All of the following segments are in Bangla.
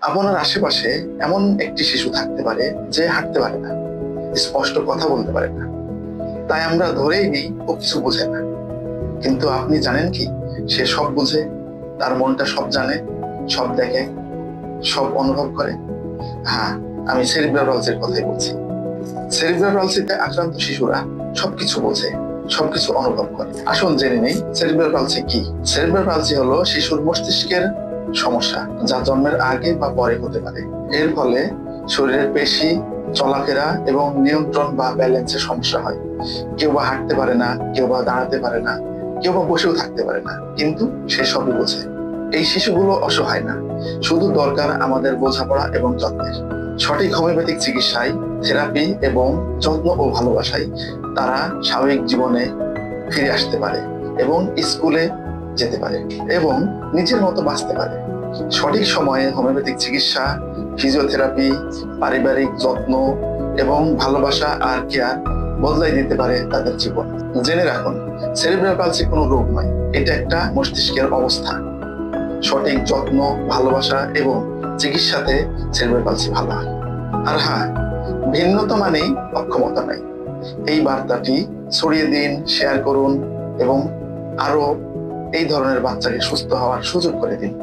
আপনার আশেপাশে এমন একটি শিশু থাকতে পারে যে হাঁটতে পারে না, স্পষ্ট কথা বলতে পারে না, তাই আমরা ধরেই নিই ও কিছু বোঝে না। কিন্তু আপনি জানেন কি, সে সব বুঝে, তার মনটা সব জানে, সব দেখে, সব অনুভব করে। হ্যাঁ, আমি সেরিব্রাল পলসির কথাই বলছি। সেরিব্রাল পলসিতে আক্রান্ত শিশুরা সবকিছু বোঝে, সবকিছু অনুভব করে। আসুন জেনে নেই সেরিব্রাল পলসি কি। সেরিব্রাল পলসি হলো শিশুর মস্তিষ্কের সমস্যা, যা জন্মের আগে বা পরে হতে পারে। এর ফলে শরীরের পেশি, চলাফেরা এবং নিয়ন্ত্রণ বা ব্যালেন্সের সমস্যা হয়। কেউ বা হাঁটতে পারে না, কেউ বা দাঁড়াতে পারে না, কেউ বা বসেও থাকতে পারে না, কিন্তু সে সবই বোঝে। এই শিশুগুলো অসহায় না, শুধু দরকার আমাদের বোঝাপড়া এবং যত্নের। সঠিক হোমিওপ্যাথিক চিকিৎসায়, থেরাপি এবং যত্ন ও ভালোবাসায় তারা স্বাভাবিক জীবনে ফিরে আসতে পারে এবং স্কুলে যেতে পারে এবং নিজের মতো বাঁচতে পারে। সঠিক সময়ে হোমিওপ্যাথিক চিকিৎসা, ফিজিওথেরাপি, পারিবারিক যত্ন এবং ভালোবাসা আর কেয়ার বদলাই দিতে পারে তাদের জীবন। জেনে রাখুন, সেরিব্রাল পলসি কোনো রোগ নয়, এটা একটা মস্তিষ্কের অবস্থা। সঠিক যত্ন, ভালোবাসা এবং চিকিৎসাতে সেরিব্রাল পলসি ভালো হয়। আর হ্যাঁ, ভিন্নতা মানেই অক্ষমতা নাই। এই বার্তাটি ছড়িয়ে দিন, শেয়ার করুন এবং আরো এই ধরনের বাচ্চাকে সুস্থ হওয়ার সুযোগ করে দিন।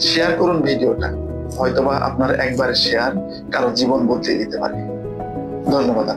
শেয়ার করুন ভিডিওটা, হয়তোবা আপনার একবারের শেয়ার কারো জীবন বদলে দিতে পারে। ধন্যবাদ।